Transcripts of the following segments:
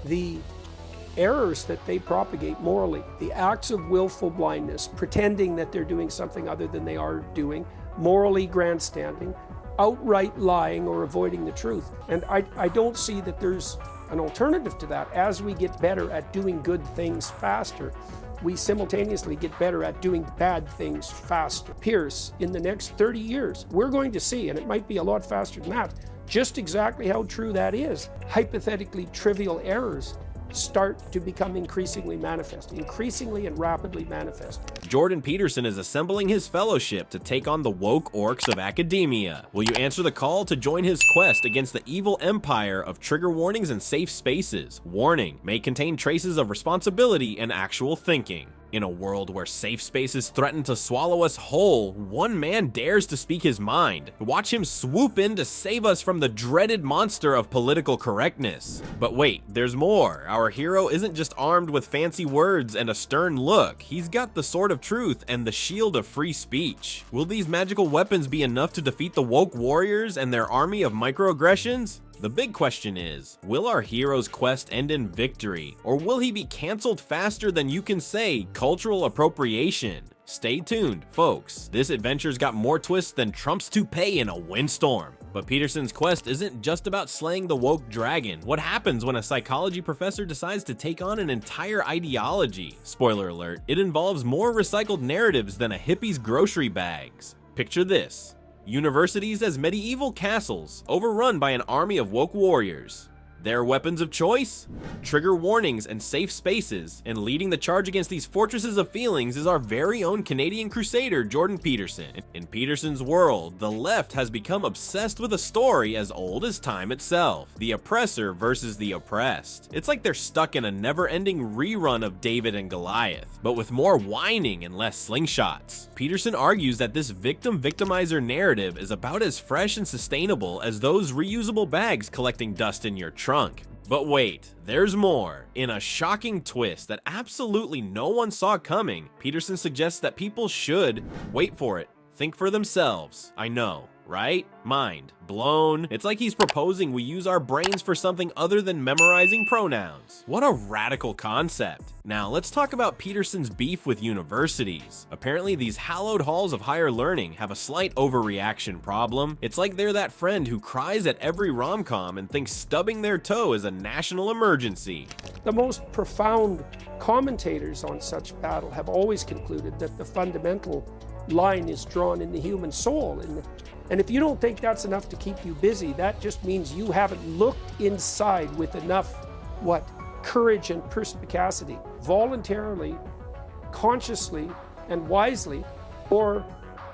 the errors that they propagate morally, the acts of willful blindness, pretending that they're doing something other than they are doing, morally grandstanding, outright lying or avoiding the truth. And I don't see that there's an alternative to that. As we get better at doing good things faster, we simultaneously get better at doing bad things faster. Pierce, in the next 30 years, we're going to see, and it might be a lot faster than that, just exactly how true that is. Hypothetically trivial errors start to become increasingly manifest, increasingly and rapidly manifest. Jordan Peterson is assembling his fellowship to take on the woke orcs of academia. Will you answer the call to join his quest against the evil empire of trigger warnings and safe spaces? Warning, may contain traces of responsibility and actual thinking. In a world where safe spaces threaten to swallow us whole, one man dares to speak his mind. Watch him swoop in to save us from the dreaded monster of political correctness. But wait, there's more. Our hero isn't just armed with fancy words and a stern look. He's got the sword of truth and the shield of free speech. Will these magical weapons be enough to defeat the woke warriors and their army of microaggressions? The big question is, will our hero's quest end in victory, or will he be cancelled faster than you can say cultural appropriation? Stay tuned, folks. This adventure's got more twists than Trump's toupee in a windstorm. But Peterson's quest isn't just about slaying the woke dragon. What happens when a psychology professor decides to take on an entire ideology? Spoiler alert, it involves more recycled narratives than a hippie's grocery bags. Picture this. Universities as medieval castles, overrun by an army of woke warriors. Their weapons of choice? Trigger warnings and safe spaces, and leading the charge against these fortresses of feelings is our very own Canadian crusader, Jordan Peterson. In Peterson's world, the left has become obsessed with a story as old as time itself, the oppressor versus the oppressed. It's like they're stuck in a never-ending rerun of David and Goliath, but with more whining and less slingshots. Peterson argues that this victim-victimizer narrative is about as fresh and sustainable as those reusable bags collecting dust in your trunk. But wait, there's more. In a shocking twist that absolutely no one saw coming, Peterson suggests that people should, wait for it, think for themselves. I know, right? Mind blown. It's like he's proposing we use our brains for something other than memorizing pronouns. What a radical concept. Now let's talk about Peterson's beef with universities. Apparently these hallowed halls of higher learning have a slight overreaction problem. It's like they're that friend who cries at every rom-com and thinks stubbing their toe is a national emergency. The most profound commentators on such battle have always concluded that the fundamental line is drawn in the human soul. And if you don't think that's enough to keep you busy, that just means you haven't looked inside with enough, courage and perspicacity, voluntarily, consciously, and wisely, or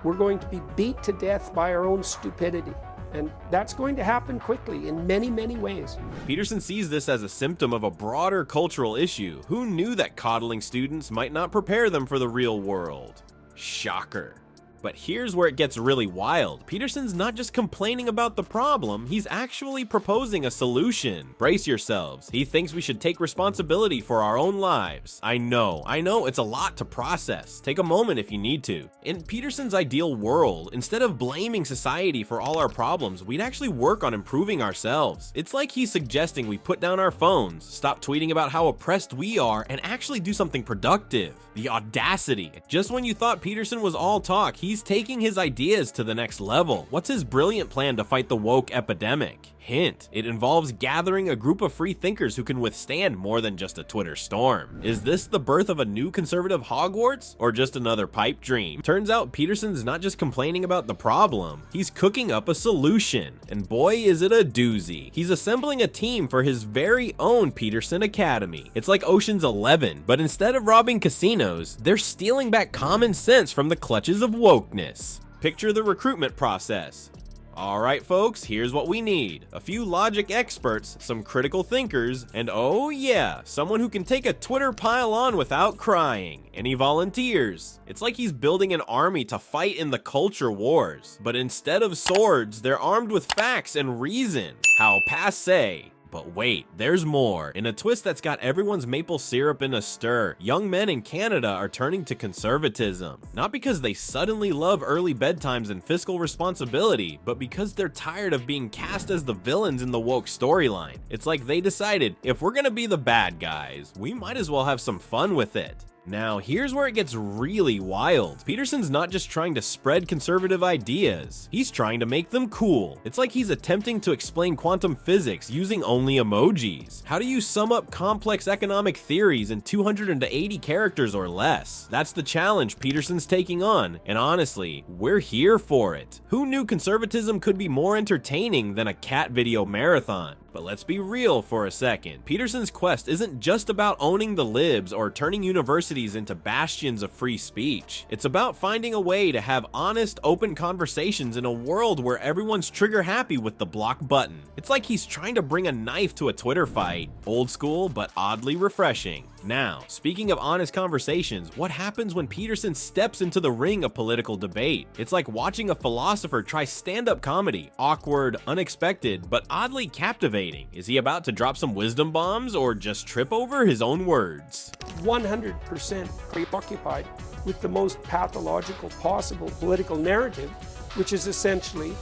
we're going to be beat to death by our own stupidity. And that's going to happen quickly in many, many ways. Peterson sees this as a symptom of a broader cultural issue. Who knew that coddling students might not prepare them for the real world? Shocker. But here's where it gets really wild. Peterson's not just complaining about the problem, he's actually proposing a solution. Brace yourselves. He thinks we should take responsibility for our own lives. I know, it's a lot to process. Take a moment if you need to. In Peterson's ideal world, instead of blaming society for all our problems, we'd actually work on improving ourselves. It's like he's suggesting we put down our phones, stop tweeting about how oppressed we are, and actually do something productive. The audacity. Just when you thought Peterson was all talk, he's taking his ideas to the next level. What's his brilliant plan to fight the woke epidemic? Hint, it involves gathering a group of free thinkers who can withstand more than just a Twitter storm. Is this the birth of a new conservative Hogwarts, or just another pipe dream? Turns out Peterson's not just complaining about the problem, he's cooking up a solution. And boy is it a doozy. He's assembling a team for his very own Peterson Academy. It's like Ocean's 11, but instead of robbing casinos, they're stealing back common sense from the clutches of wokeness. Picture the recruitment process. Alright folks, here's what we need. A few logic experts, some critical thinkers, and oh yeah, someone who can take a Twitter pile on without crying. Any volunteers? It's like he's building an army to fight in the culture wars. But instead of swords, they're armed with facts and reason. How passe. But wait, there's more. In a twist that's got everyone's maple syrup in a stir, young men in Canada are turning to conservatism. Not because they suddenly love early bedtimes and fiscal responsibility, but because they're tired of being cast as the villains in the woke storyline. It's like they decided, if we're gonna be the bad guys, we might as well have some fun with it. Now, here's where it gets really wild. Peterson's not just trying to spread conservative ideas, he's trying to make them cool. It's like he's attempting to explain quantum physics using only emojis. How do you sum up complex economic theories in 280 characters or less? That's the challenge Peterson's taking on, and honestly, we're here for it. Who knew conservatism could be more entertaining than a cat video marathon? But let's be real for a second. Peterson's quest isn't just about owning the libs or turning universities into bastions of free speech. It's about finding a way to have honest, open conversations in a world where everyone's trigger happy with the block button. It's like he's trying to bring a knife to a Twitter fight. Old school, but oddly refreshing. Now, speaking of honest conversations, what happens when Peterson steps into the ring of political debate? It's like watching a philosopher try stand-up comedy. Awkward, unexpected, but oddly captivating. Is he about to drop some wisdom bombs or just trip over his own words? 100% preoccupied with the most pathological possible political narrative, which is essentially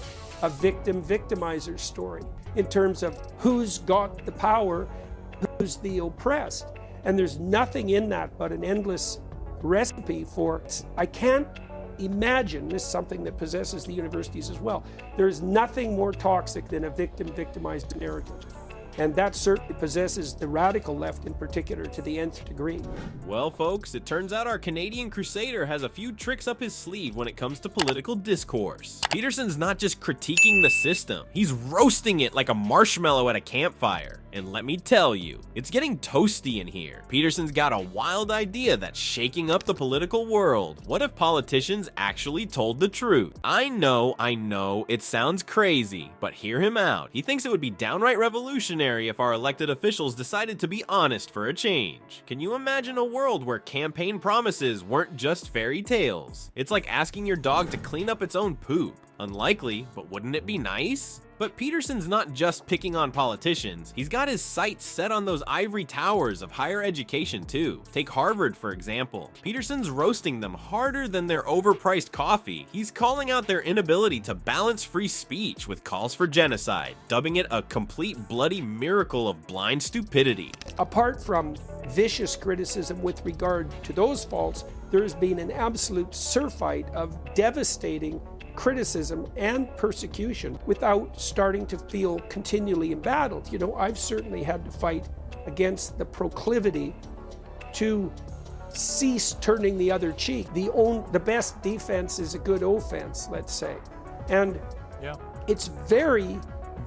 a victim-victimizer story in terms of who's got the power, who's the oppressed. And there's nothing in that but an endless recipe for, I can't imagine, this is something that possesses the universities as well, there's nothing more toxic than a victim-victimized narrative. And that certainly possesses the radical left in particular to the nth degree. Well, folks, it turns out our Canadian crusader has a few tricks up his sleeve when it comes to political discourse. Peterson's not just critiquing the system, he's roasting it like a marshmallow at a campfire. And let me tell you, it's getting toasty in here. Peterson's got a wild idea that's shaking up the political world. What if politicians actually told the truth? I know, it sounds crazy, but hear him out. He thinks it would be downright revolutionary if our elected officials decided to be honest for a change. Can you imagine a world where campaign promises weren't just fairy tales? It's like asking your dog to clean up its own poop. Unlikely, but wouldn't it be nice? But Peterson's not just picking on politicians, he's got his sights set on those ivory towers of higher education too. Take Harvard for example. Peterson's roasting them harder than their overpriced coffee. He's calling out their inability to balance free speech with calls for genocide, dubbing it a complete bloody miracle of blind stupidity. Apart from vicious criticism with regard to those faults, there's been an absolute surfeit of devastating criticism and persecution without starting to feel continually embattled. You know, I've certainly had to fight against the proclivity to cease turning the other cheek. The best defense is a good offense, let's say. And it's very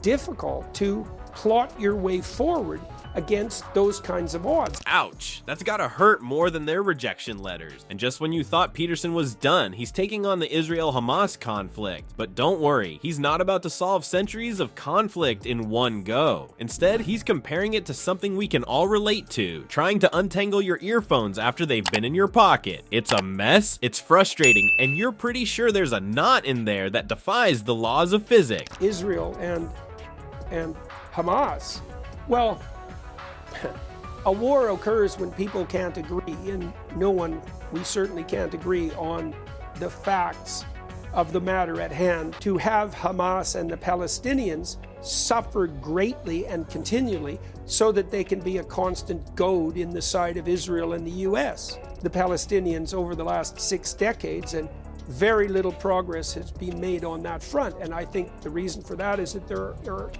difficult to plot your way forward against those kinds of odds. Ouch, that's gotta hurt more than their rejection letters. And just when you thought Peterson was done, he's taking on the Israel-Hamas conflict. But don't worry, he's not about to solve centuries of conflict in one go. Instead, he's comparing it to something we can all relate to, trying to untangle your earphones after they've been in your pocket. It's a mess, it's frustrating, and you're pretty sure there's a knot in there that defies the laws of physics. Israel and Hamas, well, a war occurs when people can't agree, and we certainly can't agree on the facts of the matter at hand. To have Hamas and the Palestinians suffer greatly and continually so that they can be a constant goad in the side of Israel and the US. The Palestinians over the last 6 decades, and very little progress has been made on that front. And I think the reason for that is that there are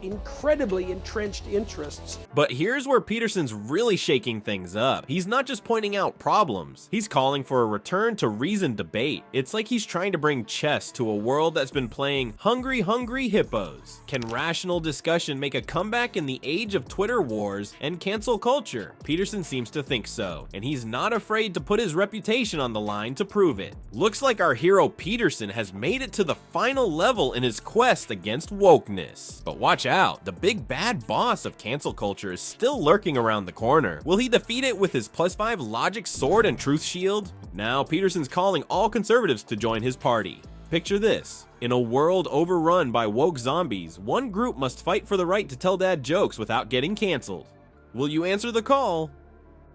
incredibly entrenched interests. But here's where Peterson's really shaking things up. He's not just pointing out problems, he's calling for a return to reasoned debate. It's like he's trying to bring chess to a world that's been playing hungry hippos. Can rational discussion make a comeback in the age of Twitter wars and cancel culture? Peterson seems to think so, and he's not afraid to put his reputation on the line to prove it. Looks like our hero Peterson has made it to the final level in his quest against wokeness. But watch out, the big bad boss of cancel culture is still lurking around the corner. Will he defeat it with his +5 logic sword and truth shield? Now Peterson's calling all conservatives to join his party. Picture this. In a world overrun by woke zombies, one group must fight for the right to tell dad jokes without getting canceled. Will you answer the call?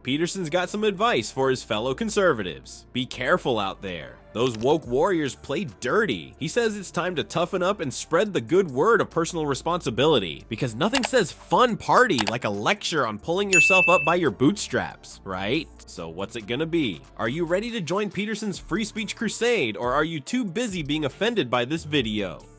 Peterson's got some advice for his fellow conservatives. Be careful out there. Those woke warriors play dirty. He says it's time to toughen up and spread the good word of personal responsibility, because nothing says fun party like a lecture on pulling yourself up by your bootstraps, right? So what's it gonna be? Are you ready to join Peterson's free speech crusade, or are you too busy being offended by this video?